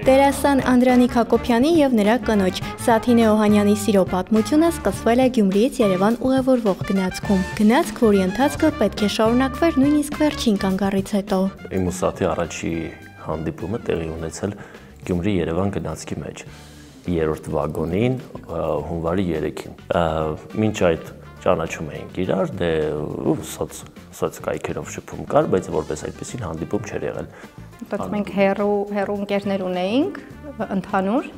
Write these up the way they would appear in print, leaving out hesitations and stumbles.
Դերասան Անդրանիկ Հակոբյանի և նրա կնոջ Սաթինե Օհանյանի սիրո պատմությունը սկսվել է Գյումրիից Երևան ուղևորվող գնացքում։ Գնացք, որի ընթացքը պետք է շարունակվեր նույնիսկ վերջին կանգառից հետո։ Իմ ու Սաթի առաջի հանդիպումը տեղի ունեցել Գյումրի-Երևան գնացքի մեջ, 3-րդ վագոնին, հունվարի 3-ին։ Մինչ այդ ճանաչում էինք իրար, դե սոցկայքերով շփում կար, բայց որպես այդպեսին հանդիպում չէր եղել։ Բայց մենք հեռու ընկերներ ունեինք, ընդհանուր,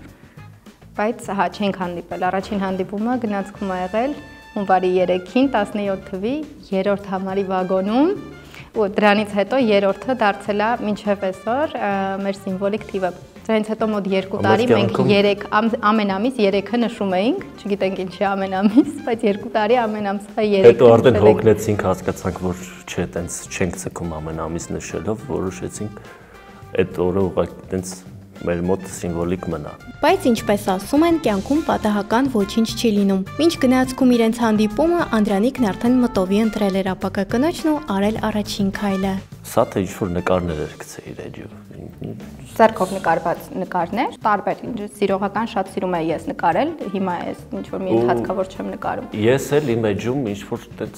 բայց չենք հանդիպել։ Առաջին հանդիպումը գնացքում ա եղել հունվարի 3-ին, 17 թվի 3-րդ համարի վագոնում, ու դրանից հետո 3-րդը դարձել է մինչև այսօր մեր սիմվոլիկ թիվը։ Դրանից հետո մոտ 2 տարի մենք ամեն ամիս 3-ը նշում էինք, չգիտենք ինչի ամեն ամիս, բայց 2 տարի ամեն ամսը 3-ը։ Հետո արդեն հոգնեցինք, հասկացանք, որ չէ, տենց չենք ցկում ամեն ամիս նշելով, որոշեցինք այդ օրը ուղղակի տենց մեր մոտ սիմվոլիկ մնա։ Բայց ինչպես ասում են, կյանքում պատահական ոչինչ չի լինում։ Մինչ գնացքում իրենց հանդիպումը Անդրանիկն արդեն մտովի ընտրել էր ապագա կնոջն ու արել առաջին քայլը։ Սաթը ինչ-որ նկարներ էր գցել իր էջով։ Ձեռքով նկարված նկարներ, տարբեր, սիրողական շատ սիրում եմ ես նկարել, հիմա ես ինչ-որ մի ընթացքավոր չեմ նկարում։ Ես էլ իմ էջում ինչ-որ տենց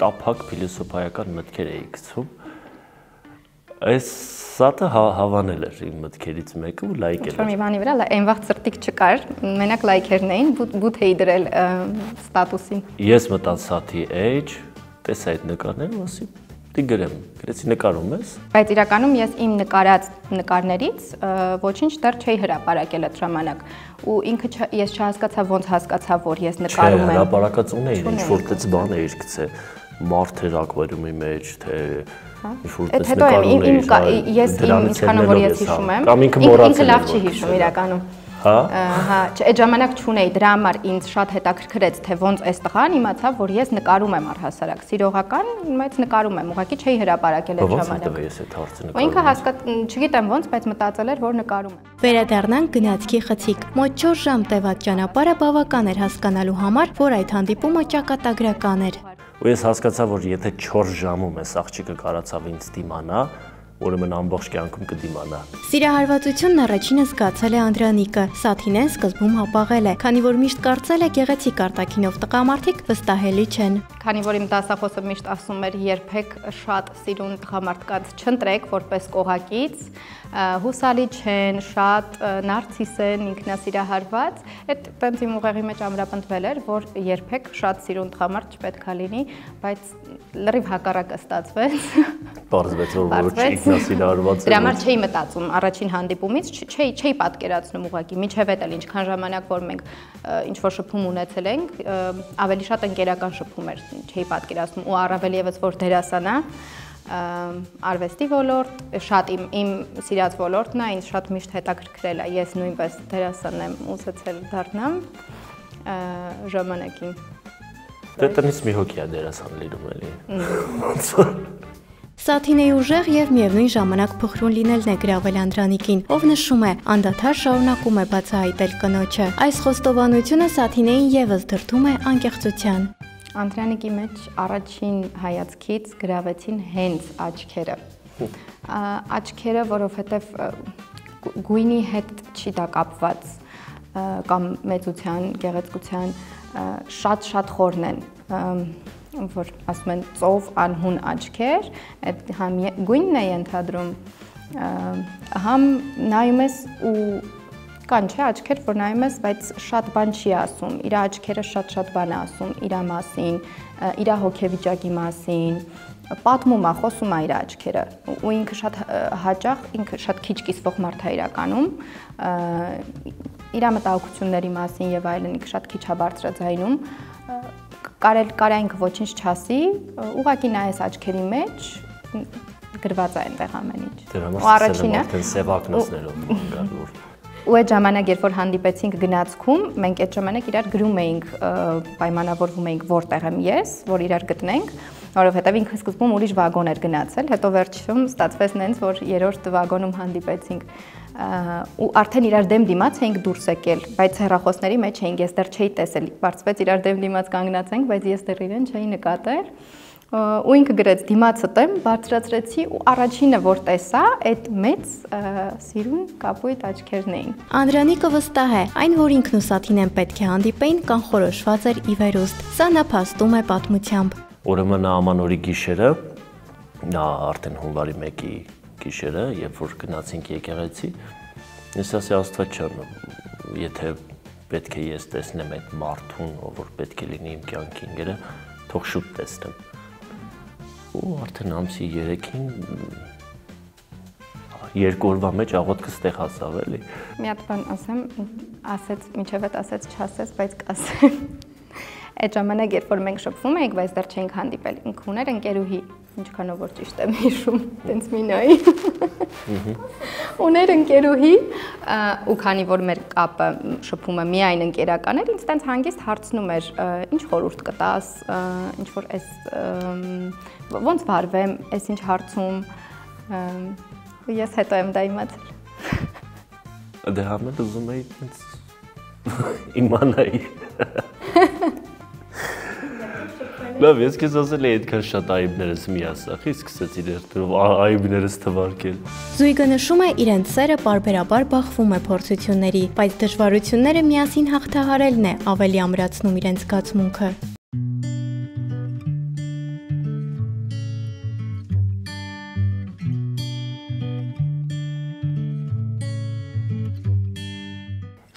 տափակ փիլիսոփայական մտքեր էի գցում։ Այս Սաթը հավանել էր իմ մտքերից մեկը ու լայքել էր։ Ինչ-որ մի բանի վրա այն վաղ ծրտիկ չկար, մենակ լայքերն էին, բութ էի դրել ստատուսին։ Ես մտա Սաթի էջ, տեսա այդ նկարները ու ասի դի գրեմ, գրեցի նկարում ես։ Բայց իրականում ես իմ նկարած նկարներից ոչինչ դեռ չէի հրապարակել այդ ժամանակ։ Ու ինքը ես չհասկացա ոնց հասկացա, որ ես նկարում եմ։ Չէ, հրապարակած ունեին, ինչ-որ տես բան էիր գցել, մարդ էր ակվարիումի մեջ, թե ինչ-որ տես նկարում էիր։ Ես ինչքանով որ ես հիշում եմ, ինքը լավ չի հիշում իրականում։ Հա, այդ ժամանակ չունեի, դրա համար ինձ շատ հետաքրքրեց, թե ոնց այս տղան իմացավ, որ ես նկարում եմ առհասարակ, սիրողական, բայց նկարում եմ, ուղղակի չէի հրապարակել այդ ժամանակ։ Ու ինքը չգիտեմ ոնց, բայց մտածել էր, որ նկարում եմ։ Վերադառնանք գնացքի խցիկ։ Մոտ 4 ժամ տևած ճանապարհը բավական էր հասկանալու համար, որ այդ հանդիպումը ճակատագրական էր։ Ու ես հասկացա, որ եթե 4 ժամում այս աղջիկը կարացավ ինձ դիմանա, ուրեմն ամբողջ կյանքում կդիմանա։ Սիրահարվածությունն առաջինը զգացել է Անդրանիկը, Սաթինեն սկզբում հապաղել է, քանի որ միշտ կարծել է գեղեցիկ արտաքինով տղամարդիկ վստահելի չեն։ Քանի որ իմ դասախոսը միշտ ասում էր երբեք շատ սիրուն տղամարդկանց չընտրեք որպես կողակից, հուսալի չեն, շատ նարցիս են, ինքնասիրահարված, այդ տենց իմ ուղեղի մեջ ամրապնդվել էր, որ երբեք շատ սիրուն տղամարդ չպետք է լինի, բայց լրիվ հակառակը ստացվեց։ Պարզվեց, որ որոշ ինքնասիրահարված է։ Դրա համար չէի մտածում առաջին հանդիպումից, չէի պատկերացնում ուղղակի, մինչև այդ էլ ինչքան ժամանակ որ մենք ինչ-որ շփում ունեցել ենք, ավելի շատ ընկերական շփում էր, չէի պատկերացնում ու առավել ևս որ դերասան է, արվեստի ոլորտ, շատ իմ սիրած ոլորտն է, ինձ շատ միշտ հետաքրքրել է, ես նույնպես դերասան եմ ուզեցել դառնամ ժամանակին։ Դե տնից մի հոգի է դերասան լինում էլի։ Սաթինեի ուժեղ և միևնույն ժամանակ փխրուն լինելն է գրավել Անդրանիկին, ով նշում է, անդադար շարունակում է բացահայտել կնոջը։ Այս խոստովանությունը Սաթինեին ևս դրդում է անկեղծության։ Անդրանիկի մեջ առաջին հայացքից գրավեցին հենց աչքերը։ Աչքերը, որովհետև գույնի հետ չի դա կապված կամ մեծության, գեղեցկության, շատ խորն են, որ ասում են ծով անհուն աչքեր, այդ համ գույնն է ենթադրում, համ նայում ես ու կան չէ աչքեր, որ նայում ես, բայց շատ բան չի ասում, իր աչքերը շատ բան է ասում, իր մասին, իր հոգեվիճակի մասին, պատմում է, խոսում է իր աչքերը, ու ինքը շատ հաճախ, ինքը շատ քիչ կիսվող մարդ է իրականում, իր մտահոգությունների մասին եւ այլն ինքը շատ քիչ է բարձրաձայնում, կարա ինքը ոչինչ չասի, ուղղակի նայես աչքերի մեջ, գրված է այնտեղ ամեն ինչ։ Ու առաջինը ու այդ ժամանակ, երբ որ հանդիպեցինք գնացքում, մենք այդ ժամանակ իրար գրում էինք, պայմանավորվում էինք որտեղ եմ ես, որ իրար գտնենք, որովհետև ինքը սկզբում ուրիշ վագոն էր գնացել, հետո վերջում ստացվեց նենց, որ 3-րդ վագոնում հանդիպեցինք ու արդեն իրար դեմ դիմաց էինք դուրս եկել, բայց հեռախոսների մեջ էինք, ես դեռ չէի տեսել, բարձվեց իրար դեմ դիմաց կանգնած ենք, բայց ես դեռ իրեն չէի նկատել, ու ինքը գրեց դիմացը տեմ, բարձրացրեցի ու առաջինը որ տեսա, այդ մեծ սիրուն կապույտ աչքերն էին։ Անդրանիկը վստահ է, այն որ ինքն ու Սաթինեն պետք է հանդիպեին, կանխորոշված էր ի վերուստ։ Սա նա փաստում է պատմությամբ։ Ուրեմն ամանորի գիշերը, նա արդեն հունվարի 1-ի գիշերը, երբ որ գնացինք եկեղեցի, ես ասի Աստված ջան, եթե պետք է ես տեսնեմ այդ մարդուն, ով որ պետք է լինի իմ կյանքի ինգերը, թող շուտ տեսնեմ։ Ու արդեն ամսի 3-ին երկու օրվա մեջ աղոթքը ստեղ հասավ էլի։ Մի հատ բան ասեմ, ասեց, միջև այդ ասեց, չասեց, բայց կասեմ։ Այդ ժամանակ երբ որ մենք շփվում էինք, բայց դեռ չէինք հանդիպել, ինքը ուներ ընկերուհի, ինչքանով որ ճիշտ եմ հիշում, տենց մի նայի։ Ուներ ընկերուհի, ու քանի որ մեր կապը շփումը միայն ընկերական էր, ինձ տենց հանգիստ հարցնում էր, ինչ խորհուրդ կտաս, ինչ որ էս ոնց վարվեմ, էս ինչ հարցում, ես հետո եմ դա իմացել։ Դե համել ուզում էի իմանայի։ Լավ, ես քեզ ասել էի այդքան շատ այբներս մի ասախի, սկսեցի դերտով այբներս թվարկել։ Զույգը նշում է իրենց սերը պարբերաբար բախվում է փորձությունների, բայց դժվարությունները միասին հաղթահարելն է ավելի ամրացնում իրենց զգացմունքը։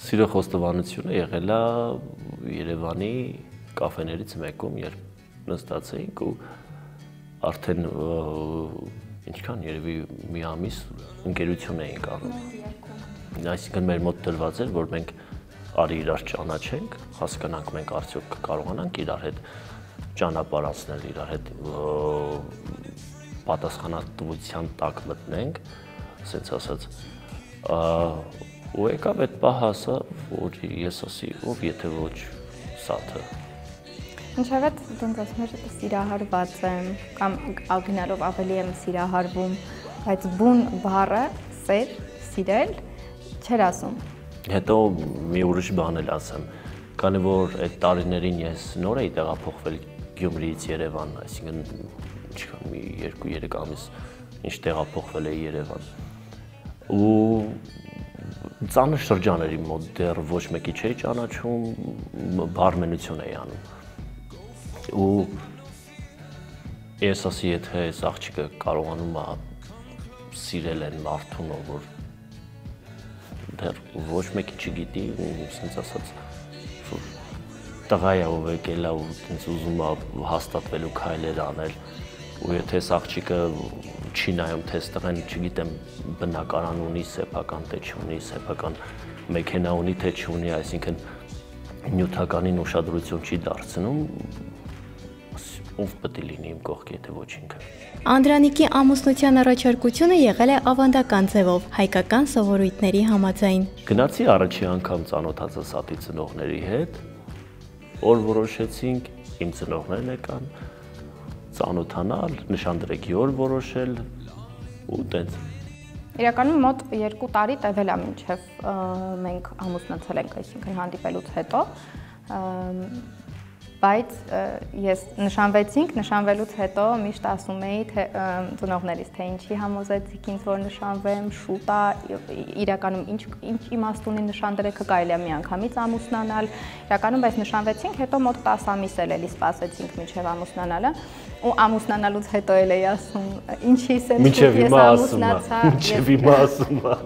Սիրո խոստովանությունը եղել է Երևանի կաֆեներից մեկում, երբ նստացեինք ու արդեն ինչքան երևի մի ամիս ընկերություն էինք անում։ Այսինքն մեր մոտ դրված էր, որ մենք արի իրար ճանաչենք, հասկանանք մենք արդյոք կարողանանք իրար հետ ճանապարհ անցնել, իրար հետ պատասխանատվության տակ մտնենք, ասենց ասած։ Ու եկավ այդ պահը ասա, որ ես ասի, ով եթե ոչ Սաթը։ Ինչև այդ դենց ասում էր, սիրահարված եմ, կամ ագնալով ավելի եմ սիրահարվում, բայց բուն բառը, սեր, սիրել, չեր ասում։ Հետո մի ուրիշ բան էլ ասեմ, քանի որ այդ տարիներին ես նոր էի տեղափոխվել Գյումրիից Երևան, այսինքն ինչքան մի 2-3 ամիս ինչ տեղափոխվել էի Երևան։ Ու ծանր շրջաների մոտ դեռ ոչ մեկի չէի ճանաչում, բարմենություն էի անում։ Ու ես ասի, եթե այս աղջիկը կարողանում է սիրել են մարդուն, որ դեռ ոչ մեկի չգիտի, ասենց ասած, որ տղա է ով եկել է ու ուզում է հաստատվելու քայլեր անել, ու եթե այս աղջիկը չի նայում թե ստեղեն, չգիտեմ, բնակարան ունի, սեփական թե չունի, սեփական մեքենա ունի թե չունի, այսինքն նյութականին ուշադրություն չի դարձնում, ով պետք է լինի իմ կողքի, եթե ոչ ինքը։ Անդրանիկի ամուսնության առաջարկությունը եղել է ավանդական ձևով, հայկական սովորույթների համաձայն։ Գնացի առաջի անգամ ծանոթացա Սաթի ծնողների հետ, որ որոշեցինք, իմ ծնողներն եկան, ծանոթանալ, նշանդրեքի օր որոշել ու տենց։ Իրականում մոտ 2 տարի տևել է մինչև մենք ամուսնացել ենք, այսինքն հանդիպելուց հետո, բայց ես նշանվելուց հետո միշտ ասում էի ծնողներիս, թե ինչի համոզեցիք ինձ, որ նշանվեմ, շուտ է, իրականում ինչ իմաստ ունի նշանդրեքը, կարելի է միանգամից ամուսնանալ, իրականում բայց նշանվեցինք, հետո մոտ 10 ամիս էլի սպասեցինք մինչև ամուսնանալը, ու ամուսնանալուց հետո էլ էի ասում, ինչի սենց ես ամուսնացա, մինչև հիմա ասում է։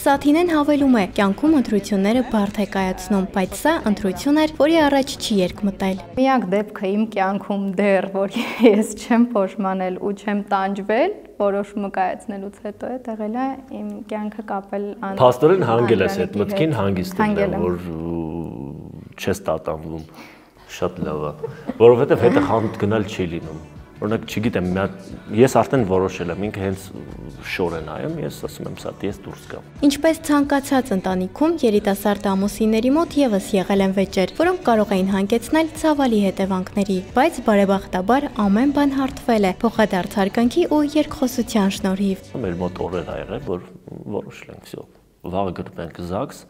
Սաթինեն հավելում է, կյանքում ընտրությունները բարդ է կայացնում, բայց սա ընտրություն էր, որի առաջ չի երկմտել։ Միակ դեպքը իմ կյանքում դեռ, որ ես չեմ փոշմանել ու չեմ տանջվել, որոշումը կայացնելուց հետո է եղել է իմ կյանքը կապել Փաստորեն հանգել ես այդ մտքին, հանգիստ եմ, որ չես տատանվում, շատ լավ է, որովհետև հետը խանութ գնալ չի լինում։ Օրինակ, չգիտեմ, ես արդեն որոշել եմ, ինքը հենց շոր է նայում, ես ասում եմ, սա ես դուրս գամ։ Ինչպես ցանկացած ընտանիքում, երիտասարդ ամուսինների մոտ եւս եղել են վեճեր, որոնք կարող էին հանգեցնել ցավալի հետևանքների, բայց բարեբախտաբար ամեն բան հարթվել է փոխադարձ հարգանքի ու երկխոսության շնորհիվ։ Մեր մոտ օրեր ա եղել, որ որոշել ենք, всё, վաղը գտնենք ԶԱԳՍ։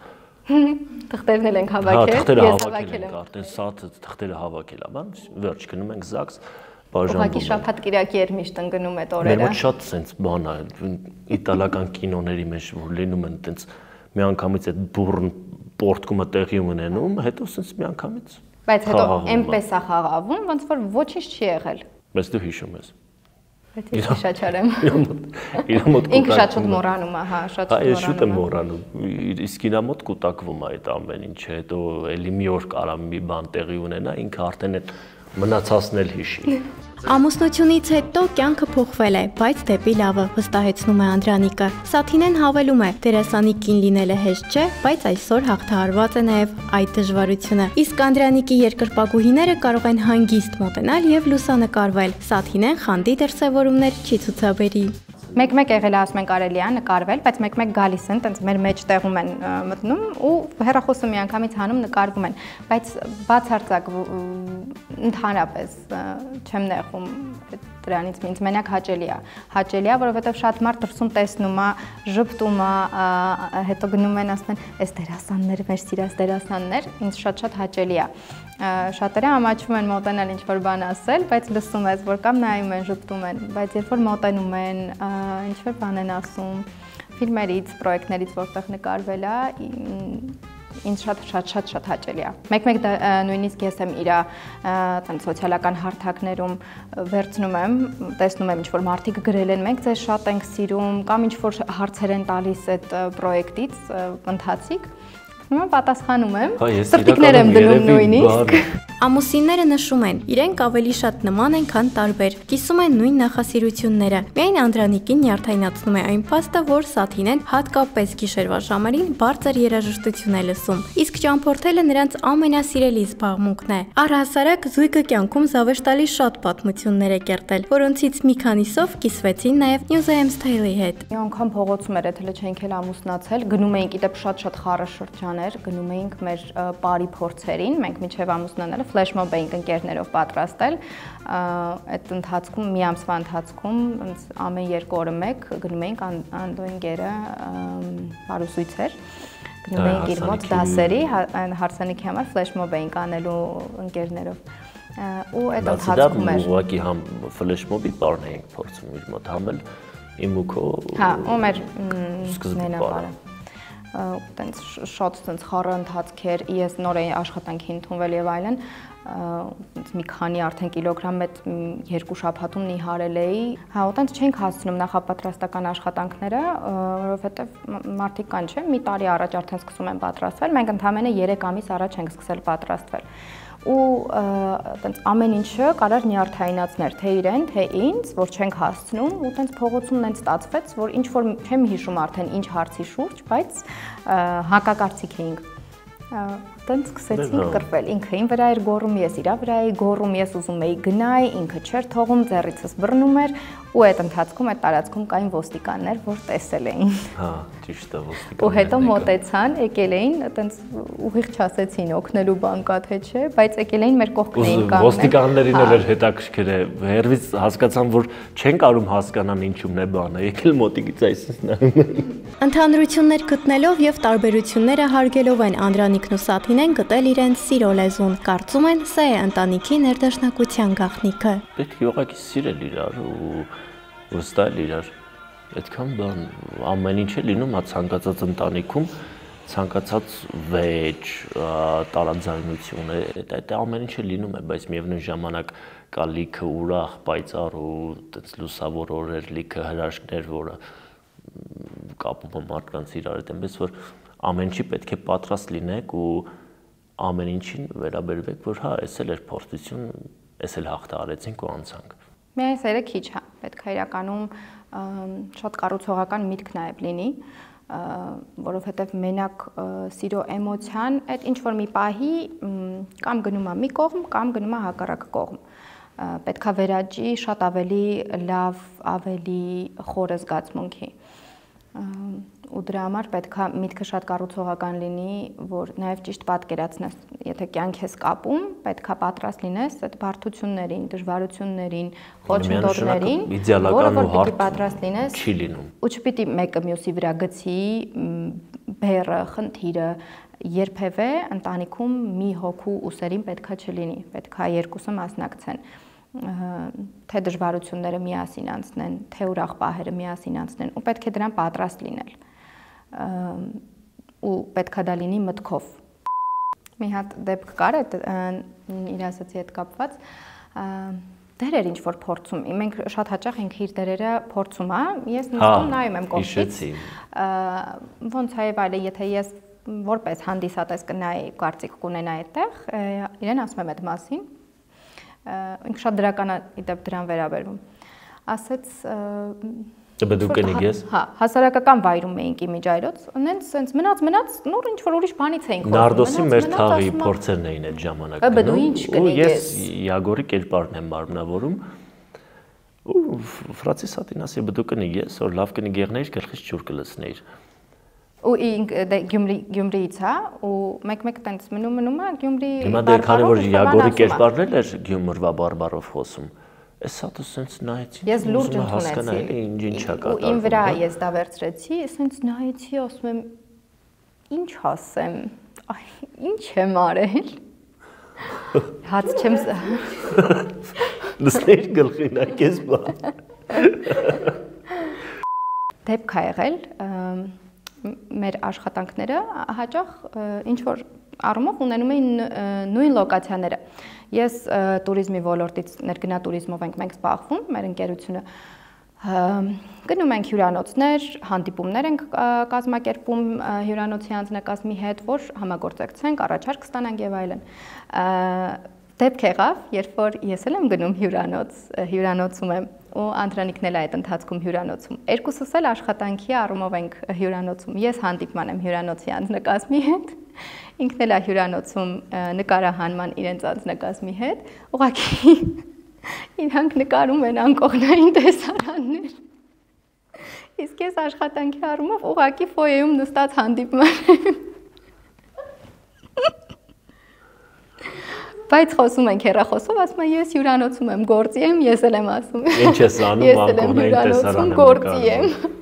Թղթերն ենք հավաքել, ես հավաքել եմ, արդեն Սաթը թղթերը հավաքել է, բան, վերջ գնում ենք ԶԱԳՍ, Ուղղակի շաբաթ-կիրակի էր միշտ ընկնում այդ օրերը։ Մեր մոտ շատ sense բան է, իտալական կինոների մեջ որ լինում են տենց միանգամից այդ բուրն պորտկումը տեղի ունենում, հետո sense միանգամից։ Բայց հետո այնպես է խաղավում, ոնց որ ոչինչ չի եղել։ Բայց դու հիշում ես։ Բայց ես հիշաչարեմ։ Իր մոտ ինքը շատ շուտ մոռանում է, հա, շատ շուտ մոռանում։ Այս շուտ է մոռանում։ Իսկ իր մոտ կուտակվում է այդ ամեն ինչը, հետո էլի մի օր կարա մի բան տեղի ունենա, ինքը արդեն այդ մնացածն էլ հիշի։ Ամուսնությունից հետո կյանքը փոխվել է, բայց դեպի լավը, վստահեցնում է Անդրանիկը։ Սաթինեն հավելում է, դերասանի կին լինելը հեշտ չէ, բայց այսօր հաղթահարված է նաև այդ դժվարությունը։ Իսկ Անդրանիկի երկրպագուհիները կարող են հանգիստ մոտենալ եւ լուսանկարվել։ Սաթինեն խանդի դրսևորումներ չի ցուցաբերի։ Մեկ-մեկ եղել է, ասում են կարելի է նկարվել, բայց մեկ-մեկ գալիս են, տենց մեր մեջ տեղում են մտնում ու հեռախոսը միանգամից հանում նկարվում են, բայց բացարձակ ընդհանրապես չեմ նեղում դրանից, ինձ մենակ հաճելի է, որովհետև շատ մարդ դրսում տեսնում է, ժպտում է, հետո գնում են ասում են, այս դերասանները, մեր սիրած դերասաններ, ինձ շատ հաճելի է։ Շատերը ամաչվում են մոտենալ ինչ-որ բան ասել, բայց լսում ես, որ կամ նայում են, ժպտում են, բայց երբ որ մոտենում են, ինչ-որ բան են ասում, ֆիլմերից, պրոյեկտներից, որտեղ նկարվել է, ինձ շատ հաճելի է։ Մեկ-մեկ նույնիսկ ես եմ իր սոցիալական հարթակներում վերցնում եմ, տեսնում եմ ինչ-որ մարդիկ գրել են, մենք ձեզ շատ ենք սիրում, կամ ինչ-որ հարցեր են տալիս այդ պրոյեկտից, ընթացիկ, պատասխանում եմ, սրտիկներ եմ դնում նույնիսկ։ Ամուսինները նշում են, իրենք ավելի շատ նման են, քան տարբեր, կիսում են նույն նախասիրությունները։ Միայն Անդրանիկին նյարդայնացնում է այն փաստը, որ Սաթինեն հատկապես գիշերվա ժամերին բարձր երաժշտություն է լսում, իսկ ճամփորդելը նրանց ամենասիրելի զբաղմունքն է։ Առհասարակ զույգը կյանքում զավեշտալի շատ պատմություններ է կերտել, որոնցից մի քանիսով կիսվեցին նաև Newsams Tale-ի հետ։ Մի անգամ փողոցում էր, եթե չենք էլ ամուսնացել, գնում էինք իդեպ շատ խառը շրջաներ, գնում էինք մեր բարի փորձերին, մենք մինչև ամուսնանալը ֆլեշմոբ էինք ընկերներով պատրաստել, այդ ընթացքում, մի ամսվա ընթացքում, ամեն 2 օրը մեկ գնում էինք Անդո ընկերը հարուսույց էր, գնում էինք իր մոտ դասերի, հարսանիքի համար ֆլեշմոբ էինք անելու ընկերներով, ու այդ ընթացքում էր։ Ուղղակի համ ֆլեշմոբի բառն էինք փորձում իր մոտ, համ էլ իմ ու քո մեր մենապարը։ Տենց շատ տենց խառը ընթացք էր, ես նոր էի աշխատանքի ընդունվել եւ այլն, մի քանի արդեն կիլոգրամ այդ 2 շաբաթում նիհարել էի, հա տենց չենք հասցնում նախապատրաստական աշխատանքները, որովհետեւ մարդիկ կան չէ, մի տարի առաջ արդեն սկսում են պատրաստվել, մենք ընդամենը 3 ամիս առաջ ենք սկսել պատրաստվել։ Ու տենց ամեն ինչը կարար նյարդայնացներ, թե իրեն, թե ինձ, որ չենք հասցնում, ու տենց փողոցում նենց ստացվեց, որ ինչ որ չեմ հիշում արդեն ինչ հարցի շուրջ, բայց հակակարծիք էինք։ Տենց սկսեցինք կռվել, ինքը ին վրա էր գոռում, ես իրա վրա էի գոռում, ես ուզում էի գնայի, ինքը չէր թողում, ձեռիցս բռնում էր, ու այդ ընթացքում այդ տարածքում կային ոստիկաններ, որ տեսել էին։ Հա, ճիշտ է, ոստիկաններ։ Ու հետո մոտեցան, եկել էին, այտենց ուղիղ չասեցին օգնելու բան կա թե չէ, բայց եկել էին մեր կողքն էին կանգնել։ Ոստիկաններին էլ էր հետաքրքիր է, հերվից հասկացան, որ չեն կարող հասկանան ինչումն է բանը, եկել մոտիկից այսպես նայում են։ Ընդհանրություններ գտնելով եւ տարբերությունները հարգելով են Անդրանիկն ու Սաթինեն գտել իրենց սիրո լեզուն։ Կարծում են, սա է ընտանիքի ներդաշնակության գաղտնիքը։ Պետք է ուղղակի սիրել իրար ու վստահել իրար։ Այդքան բան ամեն ինչ է լինում ցանկացած ընտանիքում, ցանկացած վեճ, տարաձայնություն, այդ ամեն ինչը լինում է, բայց միևնույն ժամանակ կա լիքը ուրախ, պայծառ ու այդպես լուսավոր օրեր, լիքը հրաշքներ, որը կապում է մարդկանց իրար հետ, այնպես որ ամեն ինչի պետք է պատրաստ լինեք ու ամեն ինչին վերաբերվեք, որ հա, էս էլ էր փորձություն, էս էլ հաղթահարեցինք ու անցանք։ Միայն սերը քիչ է, պետք է իրականում շատ կառուցողական միտք նաև լինի, որովհետև մենակ սիրո էմոցիան այդ ինչ որ մի պահի կամ գնում է մի կողմ, կամ գնում է հակառակ կողմ։ Պետք է վերաճի շատ ավելի լավ, ավելի խորը զգացմունքի։ Ու դրա համար պետք է միտքը շատ կառուցողական լինի, որ նաև ճիշտ պատկերացնես, եթե կյանք ես կապում, պետք է պատրաստ լինես այդ բարդություններին, դժվարություններին, խոչընդոտներին, որը որ պիտի պատրաստ լինես, չի լինում։ Ու չպիտի մեկը մյուսի վրա գցի բեռը, խնդիրը, երբևէ ընտանիքում մի հոգու ուսերին պետքա չլինի, պետքա երկուսը մասնակցեն։ թե դժվարությունները միասին անցնեն, թե ուրախ պահերը միասին անցնեն, ու պետք է դրան պատրաստ լինել։ Ու պետք է դա լինի մտքով։ Մի հատ դեպք կար այդ իր ասացի հետ կապված, դերեր ինչ որ փորձում, մենք շատ հաճախ ենք իր դերերը փորձում, ես նստում նայում եմ կողքից, ոնց է վայելը, եթե ես որպես հանդիսատես կնայի, կարծիք կունենայի այդտեղ, իրեն ասում եմ այդ մասին, ինքը շատ դրական է իդեպ դրան վերաբերվում, ասեց Դուք եք ես։ Հա, հասարակական վայրում էինք իմիջայլոց, նենց մնաց, նոր ինչ որ ուրիշ բանից էինք խոսում։ Նարդոսի մեր թաղի փորձերն էին այդ ժամանակում։ Բա դու ինչ կնեք ես։ Ես Յագորի կերպարն եմ մարմնավորում։ Ու Ֆրանցիս Սատինասի դու կնեք ես, որ լավ կնեք եղներ, գլխից ջուր կլցներ։ Ու ինքը Գյումրիից հա, ու մեկ-մեկ տենց մնում է Գյումրի։ Հիմա դե քանի որ Յագորի կերպարն էր Գյումրվա բարբարով խոսում։ Ես հատու սենց նայեցի։ Ես լուրջ ընդունեցի։ Ինչա կատարվում։ Ու իմ վրա ես դա վերցրեցի, սենց նայեցի, ասում եմ, ինչ ասեմ, ինչ եմ արել։ Հաց չեմ Նստեր գլխին այդպես բան։ Դեպք է եղել, մեր աշխատանքները հաճախ ինչ որ առումով ունենում էին նույն լոկացիաները։ Ես туриզմի ոլորտից ներգնա туриզմով ենք մենք զբաղվում, մեր ընկերությունը գնում ենք հյուրանոցներ, հանդիպումներ ենք կազմակերպում հյուրանոցի անձնակազմի հետ, որ համագործակցենք, առաջարկ ստանանք եւ այլն։ Դեպք եղավ, երբ որ ես էլ եմ գնում հյուրանոցում եմ ու Անդրանիկն էլ այդ ընթացքում հյուրանոցում։ Երկուսս էլ աշխատանքի առումով ենք հյուրանոցում։ Ես հանդիպման եմ հյուրանոցի անձնակազմի հետ, ինքն էլ է հյուրանոցում նկարահանման իրենց անձնակազմի հետ, ուղղակի իրանք նկարում են անկողնային տեսարաններ։ Իսկ ես աշխատանքի առումով ուղղակի ֆոյեում նստած հանդիպման եմ։ Բայց խոսում ենք հեռախոսով, ասում եմ ես հյուրանոցում եմ, գործի եմ, ես էլ եմ ասում։ Ինչ ես անում, անկողնային տեսարան եմ գործի եմ։